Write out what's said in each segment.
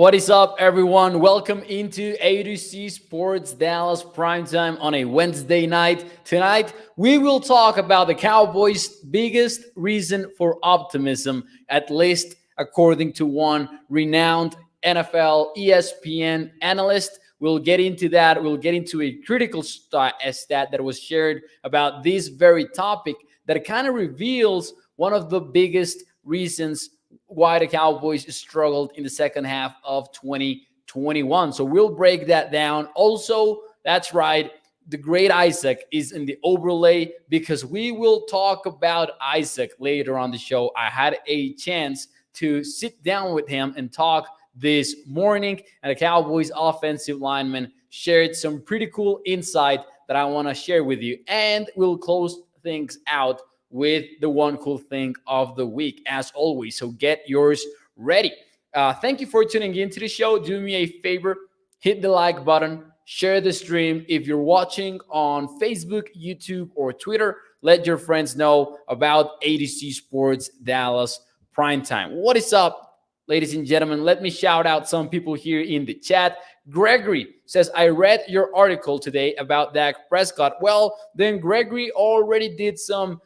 What is up, everyone? Welcome into A to C Sports Dallas Primetime on a Wednesday night. Tonight, we will talk about the Cowboys' biggest reason for optimism, at least according to one renowned NFL ESPN analyst. We'll get into that. We'll get into a critical stat that was shared about this very topic that kind of reveals one of the biggest reasons why the Cowboys struggled in the second half of 2021. So we'll break that down. Also, that's right, the great Isaac is in the overlay because we will talk about Isaac later on the show. I had a chance to sit down with him and talk this morning, and the Cowboys offensive lineman shared some pretty cool insight that I want to share with you. And we'll close things out with the one cool thing of the week, as always. So get yours ready. Thank you for tuning into the show. Do me a favor, hit the like button, share the stream. If you're watching on Facebook, YouTube, or Twitter, let your friends know about ADC Sports Dallas Primetime. What is up, ladies and gentlemen? Let me shout out some people here in the chat. Gregory says, I read your article today about Dak Prescott. Well, then Gregory already did some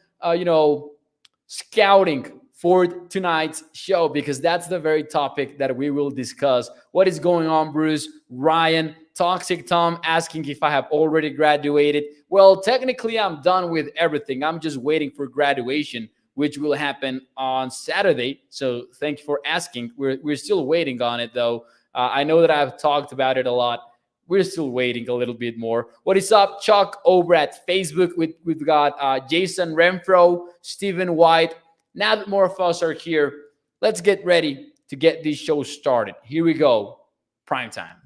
scouting for tonight's show because that's the very topic that we will discuss. What is going on, Bruce? Ryan, Toxic Tom asking if I have already graduated. Well, technically, I'm done with everything. I'm just waiting for graduation, which will happen on Saturday. So thank you for asking. We're still waiting on it, though. I know that I've talked about it a lot. We're still waiting a little bit more. What is up, Chuck, over at Facebook? We've got Jason Renfro, Stephen White. Now that more of us are here, let's get ready to get this show started. Here we go. Prime time.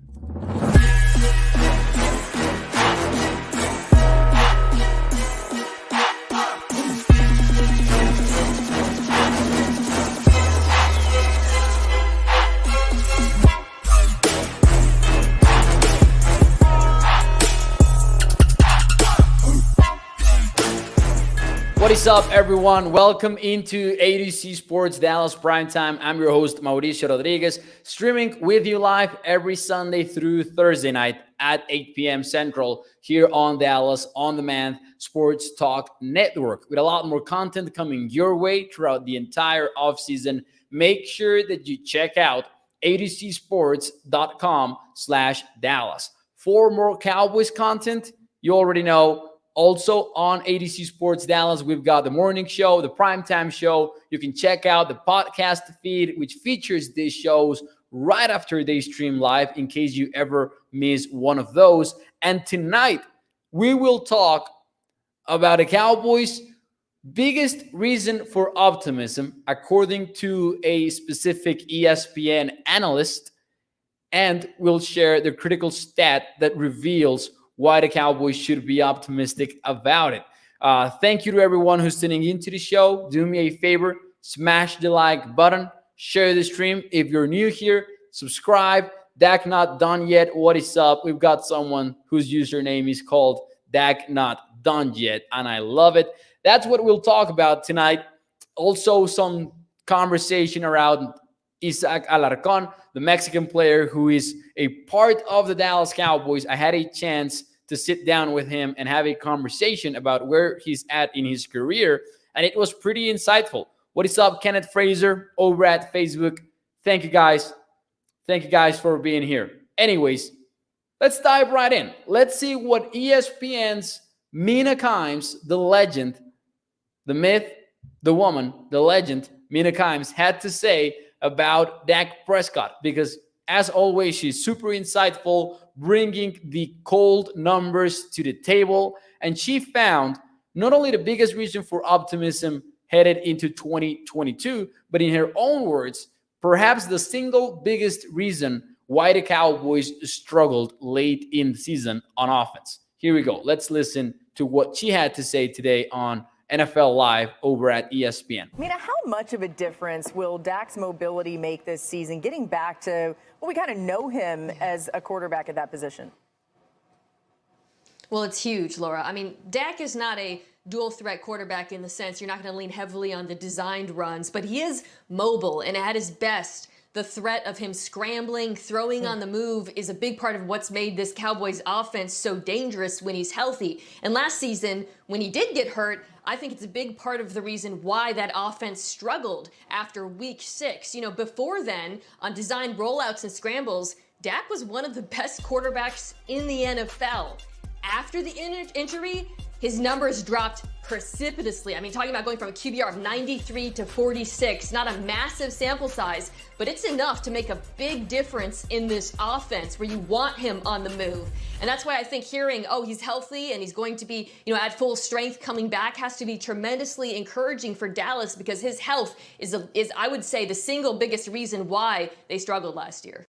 What is up, everyone? Welcome into ADC Sports Dallas Primetime. I'm your host, Mauricio Rodriguez, streaming with you live every Sunday through Thursday night at 8 p.m. Central here on Dallas On Demand Sports Talk Network. With a lot more content coming your way throughout the entire offseason, make sure that you check out adcsports.com/Dallas. For more Cowboys content, you already know. Also on ADC Sports Dallas, we've got the morning show, the primetime show. You can check out the podcast feed, which features these shows right after they stream live in case you ever miss one of those. And tonight, we will talk about the Cowboys' biggest reason for optimism, according to a specific ESPN analyst. And we'll share the critical stat that reveals why the Cowboys should be optimistic about it. Thank you to everyone who's tuning into the show. Do me a favor, smash the like button, share the stream. If you're new here, subscribe. Dak Not Done Yet, what is up? We've got someone whose username is called Dak Not Done Yet, and I love it. That's what we'll talk about tonight. Also, some conversation around Isaac Alarcon, the Mexican player who is a part of the Dallas Cowboys. I had a chance to sit down with him and have a conversation about where he's at in his career, and it was pretty insightful. What is up, Kenneth Fraser over at Facebook? Thank you, guys. Thank you, guys, for being here. Anyways, let's dive right in. Let's see what ESPN's Mina Kimes, the legend, the myth, the woman, the legend, Mina Kimes, had to say about Dak Prescott, because as always, she's super insightful, bringing the cold numbers to the table. And she found not only the biggest reason for optimism headed into 2022, but in her own words, perhaps the single biggest reason why the Cowboys struggled late in the season on offense. Here we go. Let's listen to what she had to say today on NFL Live over at ESPN. Mina, how much of a difference will Dak's mobility make this season, getting back to what we kind of know him as a quarterback at that position? Well, it's huge, Laura. I mean, Dak is not a dual threat quarterback in the sense you're not going to lean heavily on the designed runs, but he is mobile, and at his best, the threat of him scrambling, throwing on the move is a big part of what's made this Cowboys offense so dangerous when he's healthy. And last season, when he did get hurt, I think it's a big part of the reason why that offense struggled after week 6. You know, before then, on designed rollouts and scrambles, Dak was one of the best quarterbacks in the NFL. After the injury, his numbers dropped precipitously. I mean, talking about going from a QBR of 93 to 46, not a massive sample size, but it's enough to make a big difference in this offense where you want him on the move. And that's why I think hearing, oh, he's healthy and he's going to be, at full strength coming back has to be tremendously encouraging for Dallas, because his health is I would say, the single biggest reason why they struggled last year.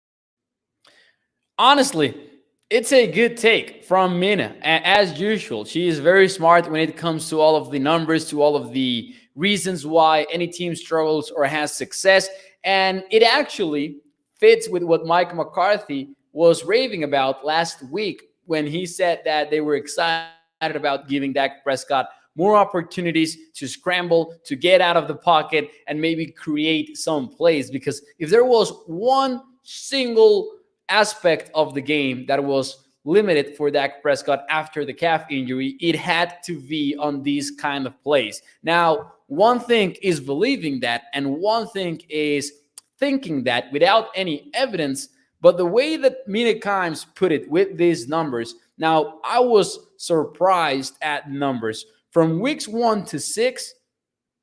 Honestly, it's a good take from Mina. As usual, she is very smart when it comes to all of the numbers, to all of the reasons why any team struggles or has success. And it actually fits with what Mike McCarthy was raving about last week when he said that they were excited about giving Dak Prescott more opportunities to scramble, to get out of the pocket, and maybe create some plays. Because if there was one single aspect of the game that was limited for Dak Prescott after the calf injury, it had to be on these kind of plays. Now, one thing is believing that, and one thing is thinking that without any evidence. But the way that Mina Kimes put it with these numbers, now I was surprised at numbers. From weeks 1 to 6,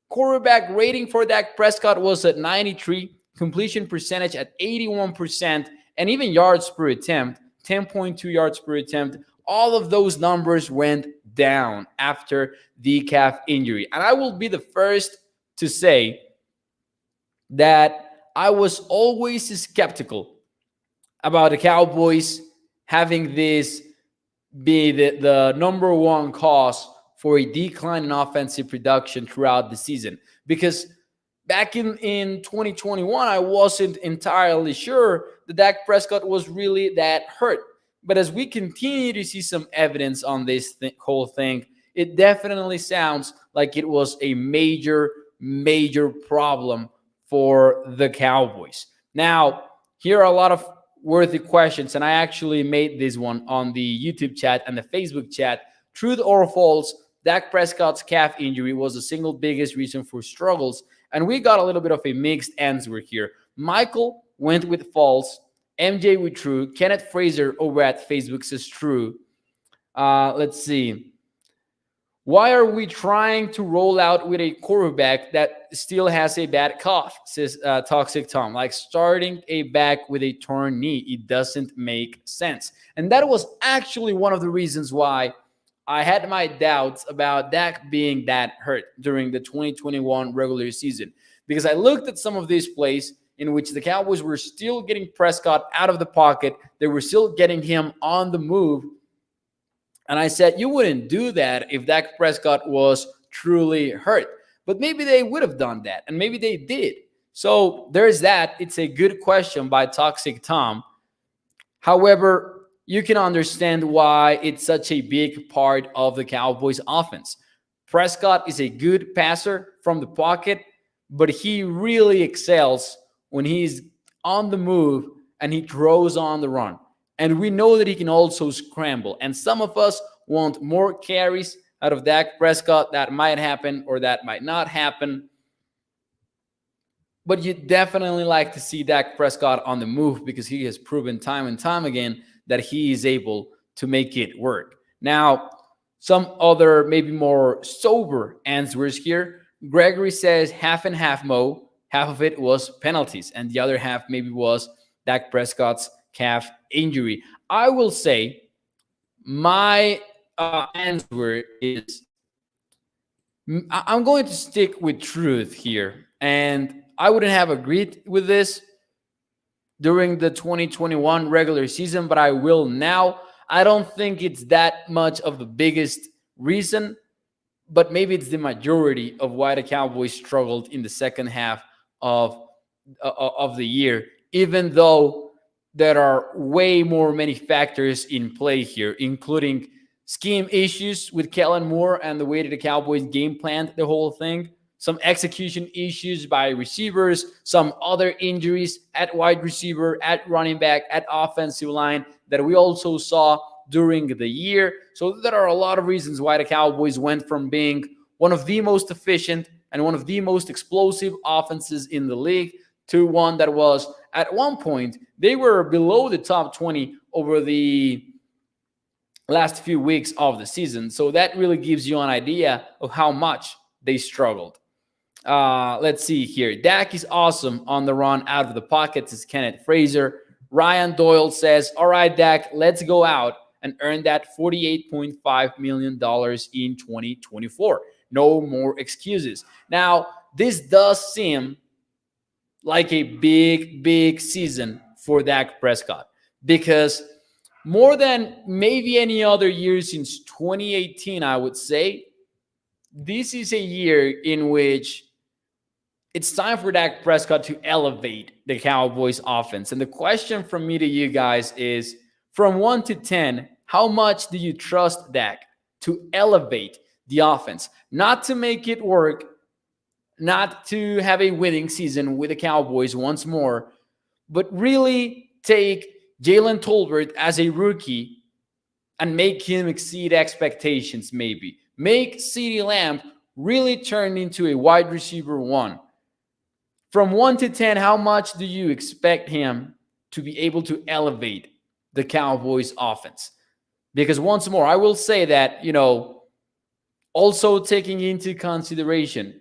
quarterback rating for Dak Prescott was at 93, completion percentage at 81%, and even yards per attempt, 10.2 yards per attempt. All of those numbers went down after the calf injury. And I will be the first to say that I was always skeptical about the Cowboys having this be the number one cause for a decline in offensive production throughout the season. Because back in 2021, I wasn't entirely sure that Dak Prescott was really that hurt. But as we continue to see some evidence on this whole thing, it definitely sounds like it was a major problem for the Cowboys. Now, here are a lot of worthy questions, and I actually made this one on the YouTube chat and the Facebook chat. Truth or false, Dak Prescott's calf injury was the single biggest reason for struggles. And we got a little bit of a mixed answer here. Michael went with false. MJ with true. Kenneth Fraser over at Facebook says true. Let's see. Why are we trying to roll out with a quarterback that still has a bad cough, says Toxic Tom. Like starting a back with a torn knee. It doesn't make sense. And that was actually one of the reasons why I had my doubts about Dak being that hurt during the 2021 regular season, because I looked at some of these plays in which the Cowboys were still getting Prescott out of the pocket. They were still getting him on the move. And I said, you wouldn't do that if Dak Prescott was truly hurt. But maybe they would have done that, and maybe they did. So there's that. It's a good question by Toxic Tom. However, you can understand why it's such a big part of the Cowboys offense. Prescott is a good passer from the pocket, but he really excels when he's on the move and he throws on the run. And we know that he can also scramble. And some of us want more carries out of Dak Prescott. That might happen or that might not happen. But you definitely like to see Dak Prescott on the move, because he has proven time and time again that he is able to make it work. Now, some other maybe more sober answers here. Gregory says half and half, Mo. Half of it was penalties, and the other half maybe was Dak Prescott's calf injury. I will say my answer is I'm going to stick with truth here. And I wouldn't have agreed with this during the 2021 regular season, but I will now. I don't think it's that much of the biggest reason, but maybe it's the majority of why the Cowboys struggled in the second half of the year, even though there are way more many factors in play here, including scheme issues with Kellen Moore and the way that the Cowboys game planned the whole thing. some execution issues by receivers, some other injuries at wide receiver, at running back, at offensive line that we also saw during the year. So there are a lot of reasons why the Cowboys went from being one of the most efficient and one of the most explosive offenses in the league to one that was, at one point, they were below the top 20 over the last few weeks of the season. So that really gives you an idea of how much they struggled. Let's see here. Dak is awesome on the run out of the pocket, says Kenneth Fraser. Ryan Doyle says, all right, Dak, let's go out and earn that $48.5 million in 2024. No more excuses. Now, this does seem like a big season for Dak Prescott, because more than maybe any other year since 2018, I would say, this is a year in which it's time for Dak Prescott to elevate the Cowboys offense. And the question from me to you guys is, from 1 to 10, how much do you trust Dak to elevate the offense? Not to make it work, not to have a winning season with the Cowboys once more, but really take Jalen Tolbert as a rookie and make him exceed expectations maybe. Make CeeDee Lamb really turn into a wide receiver one. From 1 to 10, how much do you expect him to be able to elevate the Cowboys offense? Because once more, I will say that, also taking into consideration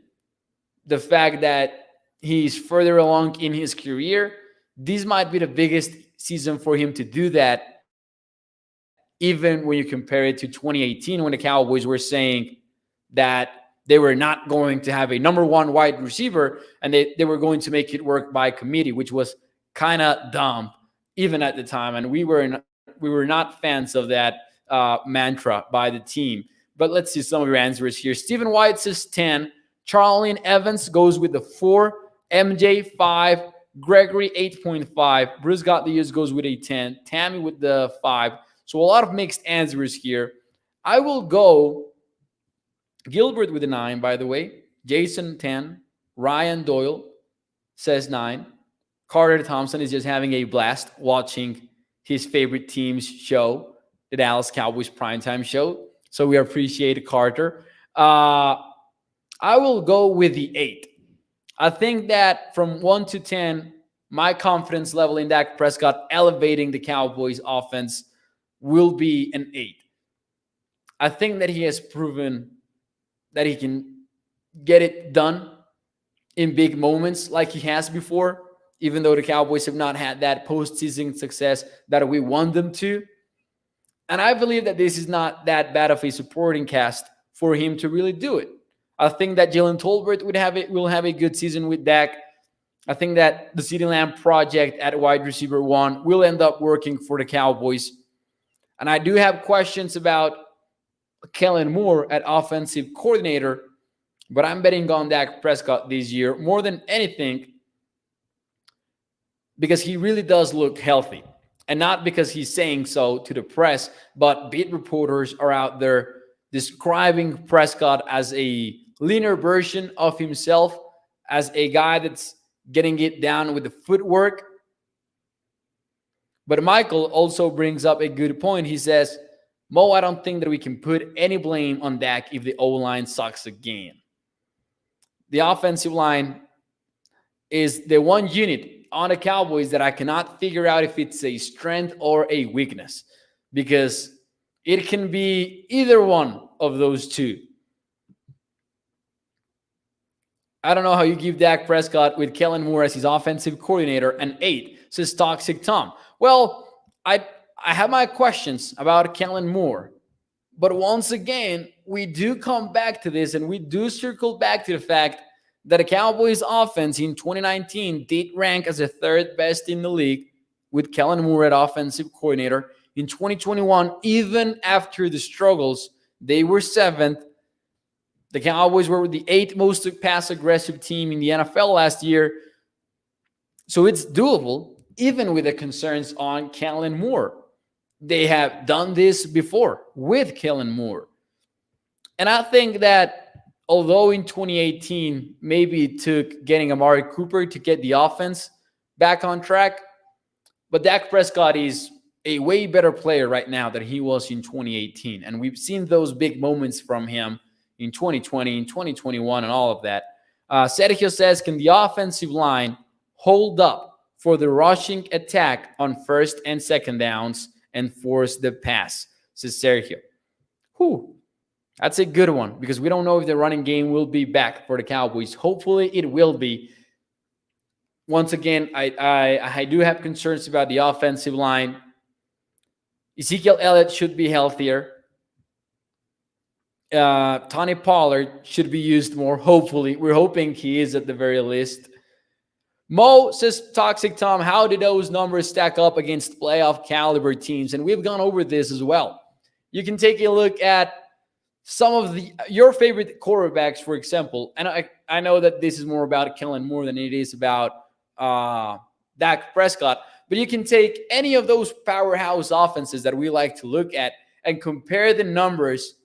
the fact that he's further along in his career, this might be the biggest season for him to do that, even when you compare it to 2018, when the Cowboys were saying that they were not going to have a number one wide receiver and they were going to make it work by committee, which was kind of dumb even at the time. And we were not fans of that mantra by the team. But let's see some of your answers here. Stephen White says 10. Charlene Evans goes with the 4. MJ 5. Gregory 8.5. Bruce Got the Use goes with a 10. Tammy with the 5. So a lot of mixed answers here. I will go Gilbert with a 9, by the way. Jason 10. Ryan Doyle says 9. Carter Thompson is just having a blast watching his favorite team's show, the Dallas Cowboys primetime show. So we appreciate Carter. I will go with the 8. I think that from 1 to 10, my confidence level in Dak Prescott elevating the Cowboys offense will be an 8. I think that he has proven that he can get it done in big moments like he has before, even though the Cowboys have not had that postseason success that we want them to. And I believe that this is not that bad of a supporting cast for him to really do it. I think that Jalen Tolbert will have a good season with Dak. I think that the CeeDee Lamb project at wide receiver 1 will end up working for the Cowboys. And I do have questions about Kellen Moore at offensive coordinator, but I'm betting on Dak Prescott this year more than anything because he really does look healthy. And not because he's saying so to the press, but beat reporters are out there describing Prescott as a leaner version of himself, as a guy that's getting it down with the footwork. But Michael also brings up a good point. He says, Mo, I don't think that we can put any blame on Dak if the O-line sucks again. The offensive line is the one unit on the Cowboys that I cannot figure out if it's a strength or a weakness, because it can be either one of those two. I don't know how you give Dak Prescott with Kellen Moore as his offensive coordinator an 8, says Toxic Tom. Well, I have my questions about Kellen Moore, but once again, we do come back to this and we do circle back to the fact that the Cowboys offense in 2019 did rank as the 3rd best in the league with Kellen Moore at offensive coordinator. In 2021, even after the struggles, they were 7th. The Cowboys were the 8th most pass-aggressive team in the NFL last year. So it's doable, even with the concerns on Kellen Moore. They have done this before with Kellen Moore. And I think that although in 2018, maybe it took getting Amari Cooper to get the offense back on track, but Dak Prescott is a way better player right now than he was in 2018. And we've seen those big moments from him in 2020, in 2021, and all of that. Sergio says, can the offensive line hold up for the rushing attack on first and second downs and force the pass? Says Sergio. Whew. That's a good one, because we don't know if the running game will be back for the Cowboys. Hopefully it will be. Once again, I do have concerns about the offensive line. Ezekiel Elliott should be healthier. Tony Pollard should be used more, hopefully. We're hoping he is at the very least. Mo says, Toxic Tom, how did those numbers stack up against playoff caliber teams? And we've gone over this as well. You can take a look at some of your favorite quarterbacks, for example. And I know that this is more about Kellen Moore than it is about Dak Prescott. But you can take any of those powerhouse offenses that we like to look at and compare the numbers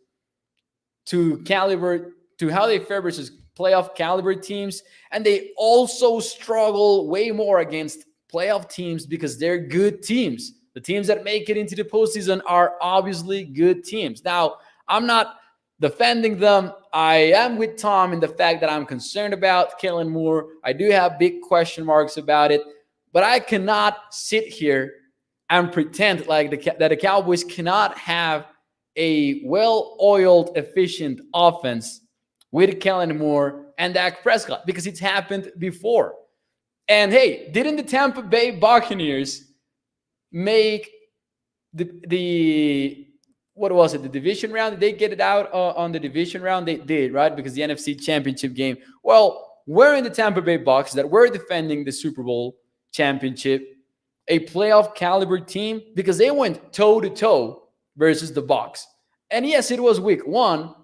to how they fare versus playoff caliber teams. And they also struggle way more against playoff teams because they're good teams. The teams that make it into the postseason are obviously good teams. Now, I'm not defending them. I am with Tom in the fact that I'm concerned about Kellen Moore. I do have big question marks about it. But I cannot sit here and pretend like that the Cowboys cannot have a well-oiled, efficient offense with Kellen Moore and Dak Prescott, because it's happened before. And hey, didn't the Tampa Bay Buccaneers make the what was it, the division round? Did they get it out on the division round? They did, right? Because the NFC Championship game. Well, we're in the Tampa Bay Bucs that were defending the Super Bowl championship, a playoff caliber team, because they went toe-to-toe versus the Bucs. And yes, it was week 1,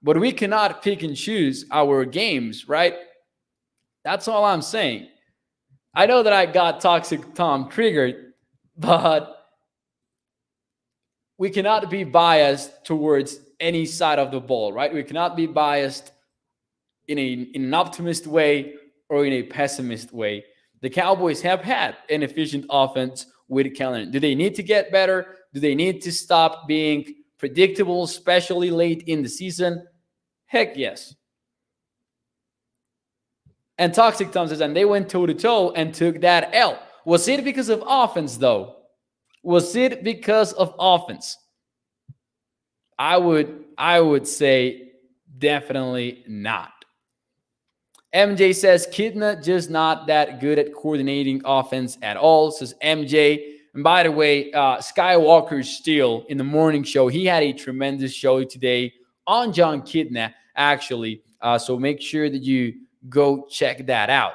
but we cannot pick and choose our games, right? That's all I'm saying. I know that I got Toxic Tom triggered, but we cannot be biased towards any side of the ball, right? We cannot be biased in an optimist way or in a pessimist way. The Cowboys have had an efficient offense with Kellen. Do they need to get better? Do they need to stop being predictable, especially late in the season? Heck yes. And Toxic Tom says, and they went toe-to-toe and took that L. Was it because of offense, though? Was it because of offense? I would say definitely not. MJ says, Kidna just not that good at coordinating offense at all, says MJ. And by the way, Skywalker Steele in the morning show, he had a tremendous show today on John Kidna, actually. So make sure that you go check that out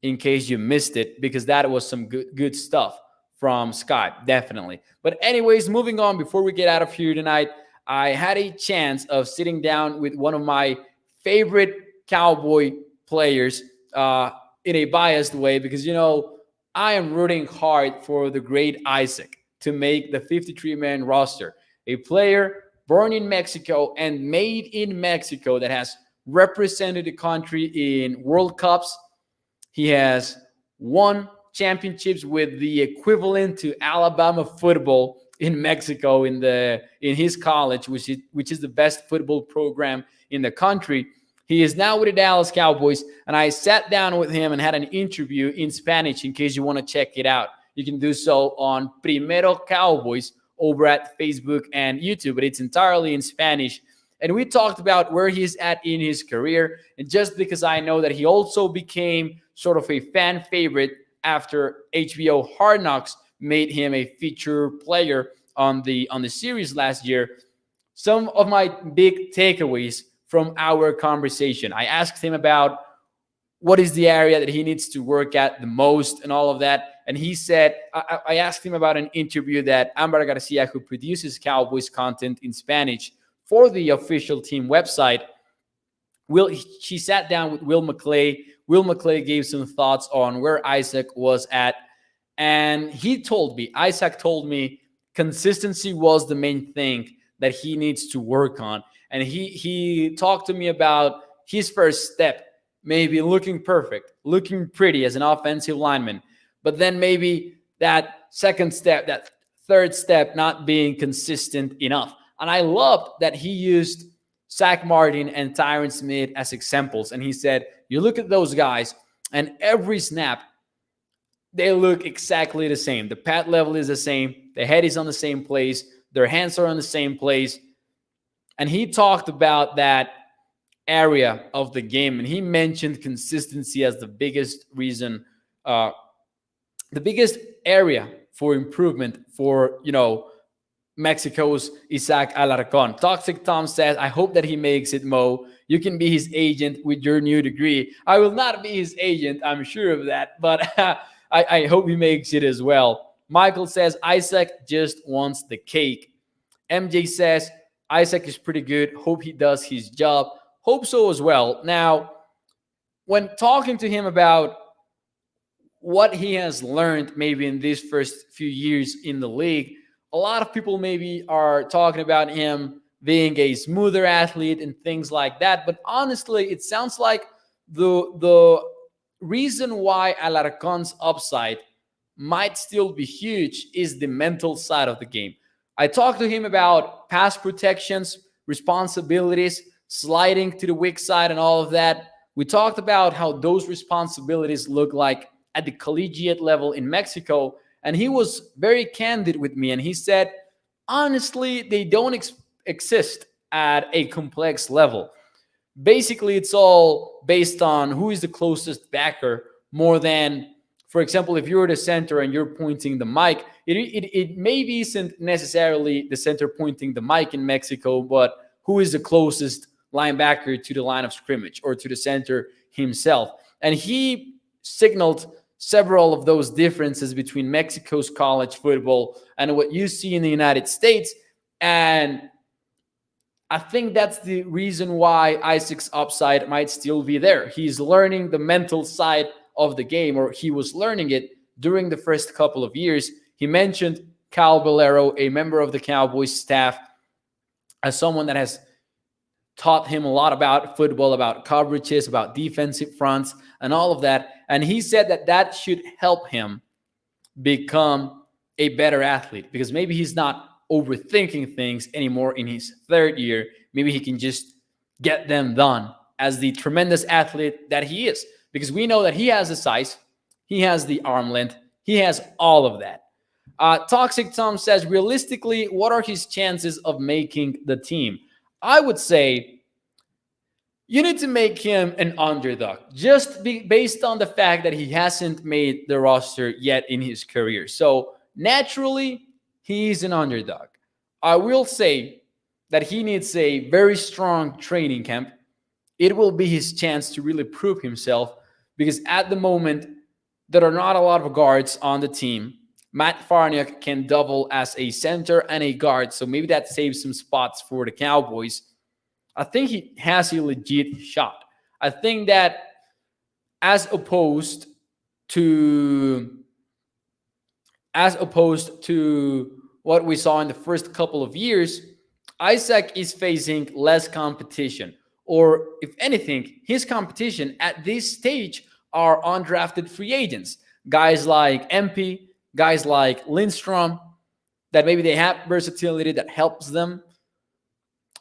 in case you missed it, because that was some good stuff from Sky, definitely. But anyways, moving on, before we get out of here tonight, I had a chance of sitting down with one of my favorite Cowboy players in a biased way, because, you know, I am rooting hard for the great Isaac to make the 53-man roster. A player born in Mexico and made in Mexico that has represented the country in World Cups. He has won championships with the equivalent to Alabama football in Mexico in his college, which is the best football program in the country. He is now with the Dallas Cowboys, and I sat down with him and had an interview in Spanish in case you want to check it out. You can do so on Primero Cowboys over at Facebook and YouTube, but it's entirely in Spanish. And we talked about where he's at in his career, and just because I know that he also became sort of a fan favorite after HBO Hard Knocks made him a feature player on the series last year, some of my big takeaways from our conversation. I asked him about what is the area that he needs to work at the most and all of that. And he said, I asked him about an interview that Amber Garcia, who produces Cowboys content in Spanish for the official team website, she sat down with Will McClay. Will McClay gave some thoughts on where Isaac was at. And Isaac told me consistency was the main thing that he needs to work on. And he talked to me about his first step, maybe looking perfect, looking pretty as an offensive lineman, but then maybe that second step, that third step, not being consistent enough. And I loved that he used Zach Martin and Tyron Smith as examples. And he said, you look at those guys, and every snap, they look exactly the same. The pad level is the same. The head is on the same place. Their hands are on the same place. And he talked about that area of the game, and he mentioned consistency as the biggest reason, the biggest area for improvement for, Mexico's Isaac Alarcon. Toxic Tom says, I hope that he makes it, Mo. You can be his agent with your new degree. I will not be his agent, I'm sure of that, but I hope he makes it as well. Michael says, Isaac just wants the cake. MJ says, Isaac is pretty good. Hope he does his job. Hope so as well. Now, when talking to him about what he has learned maybe in these first few years in the league, a lot of people maybe are talking about him being a smoother athlete and things like that. But honestly, it sounds like the reason why Alarcon's upside might still be huge is the mental side of the game. I talked to him about pass protections, responsibilities, sliding to the weak side and all of that. We talked about how those responsibilities look like at the collegiate level in Mexico. And he was very candid with me. And he said, honestly, they don't exist at a complex level. Basically, it's all based on who is the closest backer more than, for example, if you're the center and you're pointing the mic, it maybe isn't necessarily the center pointing the mic in Mexico, but who is the closest linebacker to the line of scrimmage or to the center himself. And he signaled several of those differences between Mexico's college football and what you see in the United States. And I think that's the reason why Isaac's upside might still be there. He's learning the mental side of the game, or he was learning it during the first couple of years. He mentioned Cal Valero, a member of the Cowboys staff, as someone that has taught him a lot about football, about coverages, about defensive fronts, and all of that. And he said that that should help him become a better athlete, because maybe he's not overthinking things anymore in his third year. Maybe he can just get them done as the tremendous athlete that he is, because we know that he has the size, he has the arm length, he has all of that. Toxic Tom says, realistically, what are his chances of making the team? I would say you need to make him an underdog, just based on the fact that he hasn't made the roster yet in his career. So naturally, he's an underdog. I will say that he needs a very strong training camp. It will be his chance to really prove himself, because at the moment, there are not a lot of guards on the team. Matt Farniok can double as a center and a guard, so maybe that saves some spots for the Cowboys. I think he has a legit shot. I think that as opposed to what we saw in the first couple of years, Isaac is facing less competition. Or if anything, his competition at this stage are undrafted free agents. Guys like MP, guys like Lindstrom, that maybe they have versatility that helps them.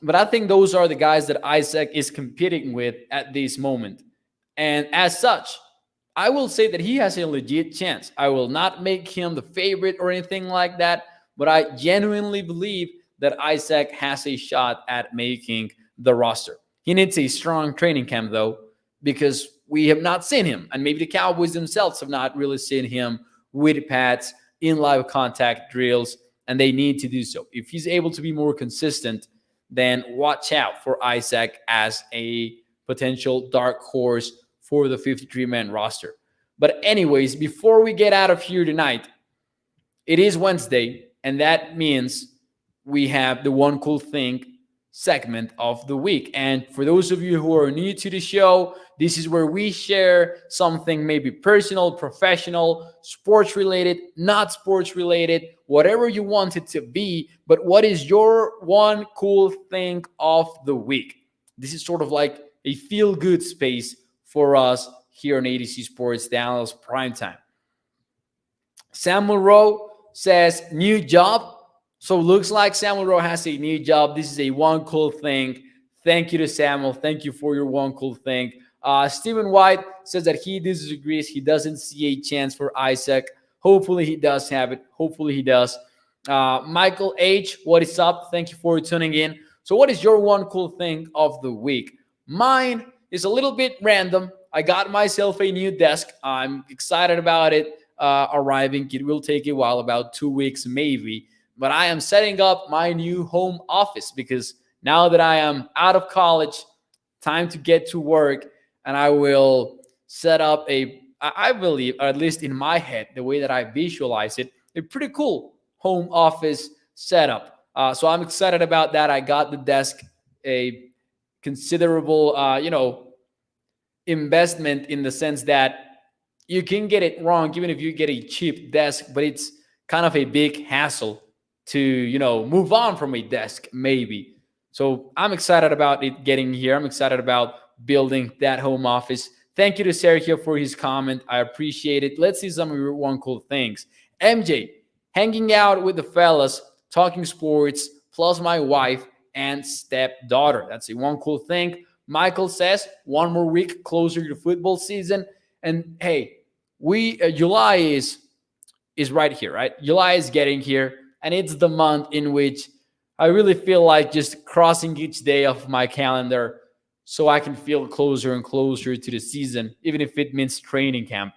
But I think those are the guys that Isaac is competing with at this moment. And as such, I will say that he has a legit chance. I will not make him the favorite or anything like that, but I genuinely believe that Isaac has a shot at making the roster. He needs a strong training camp, though, because we have not seen him. And maybe the Cowboys themselves have not really seen him with pads in live contact drills, and they need to do so. If he's able to be more consistent, then watch out for Isaac as a potential dark horse for the 53-man roster. But anyways, before we get out of here tonight, it is Wednesday, and that means we have the one cool thing segment of the week. And for those of you who are new to the show, this is where we share something maybe personal, professional, sports related, not sports related, whatever you want it to be. But what is your one cool thing of the week? This is sort of like a feel good space for us here on ADC Sports Dallas Primetime. Samuel Rowe says, new job. So looks like Samuel Rowe has a new job. This is a one cool thing. Thank you to Samuel. Thank you for your one cool thing. Stephen White says that he disagrees. He doesn't see a chance for Isaac. Hopefully he does have it. Hopefully he does. Michael H., what is up? Thank you for tuning in. So what is your one cool thing of the week? Mine is a little bit random. I got myself a new desk. I'm excited about it arriving. It will take a while, about 2 weeks maybe. But I am setting up my new home office because now that I am out of college, time to get to work, and I will set up I believe, or at least in my head, the way that I visualize it, a pretty cool home office setup. So I'm excited about that. I got the desk, a considerable, investment in the sense that you can get it wrong even if you get a cheap desk, but it's kind of a big hassle to, move on from a desk maybe. So I'm excited about it getting here. I'm excited about building that home office. Thank you to Sergio for his comment. I appreciate it. Let's see some of your one cool things. MJ, hanging out with the fellas, talking sports, plus my wife and stepdaughter. That's a one cool thing. Michael says, one more week closer to football season. And hey, July is right here, right? July is getting here. And it's the month in which I really feel like just crossing each day of my calendar so I can feel closer and closer to the season, even if it means training camp.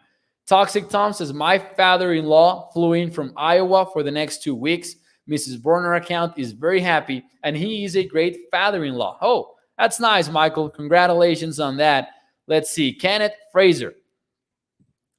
Toxic Tom says, my father-in-law flew in from Iowa for the next 2 weeks. Mrs. Burner account is very happy, and he is a great father-in-law. Oh, that's nice, Michael. Congratulations on that. Let's see. Kenneth Fraser.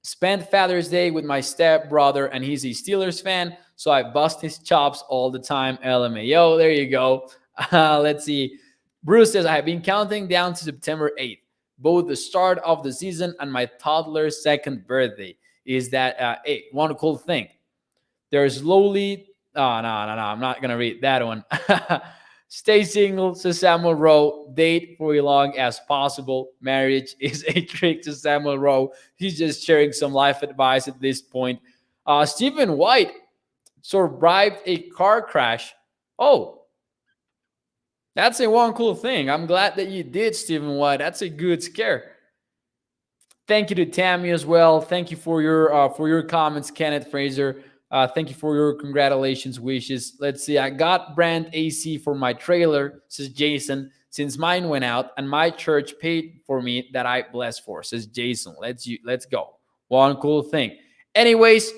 Spent Father's Day with my stepbrother, and he's a Steelers fan, so I bust his chops all the time. LMAO. There you go. Let's see. Bruce says, I have been counting down to September 8th, both the start of the season and my toddler's second birthday. Is that one cool thing? There's slowly... no, I'm not going to read that one. Stay single, says Samuel Rowe. Date for as long as possible. Marriage is a trick to Samuel Rowe. He's just sharing some life advice at this point. Stephen White survived a car crash. Oh, that's a one cool thing. I'm glad that you did, Stephen White. That's a good scare. Thank you to Tammy as well. Thank you for your comments, Kenneth Fraser. Thank you for your congratulations wishes. Let's see. I got brand AC for my trailer, says Jason, since mine went out and my church paid for me that I blessed for, says Jason. Let's go. One cool thing. Anyways,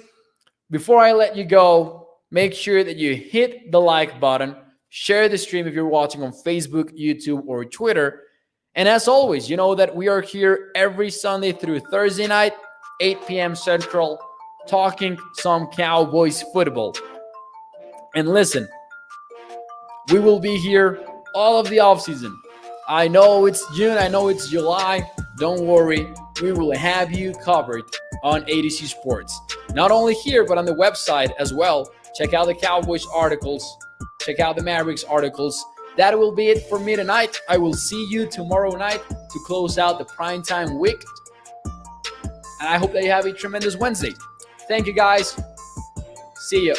before I let you go, make sure that you hit the like button, share the stream if you're watching on Facebook, YouTube, or Twitter. And as always, you know that we are here every Sunday through Thursday night, 8 p.m. Central, talking some Cowboys football. And listen, we will be here all of the offseason. I know it's June, I know it's July. Don't worry, we will have you covered on ADC Sports. Not only here, but on the website as well. Check out the Cowboys articles. Check out the Mavericks articles. That will be it for me tonight. I will see you tomorrow night to close out the primetime week. And I hope that you have a tremendous Wednesday. Thank you, guys. See you.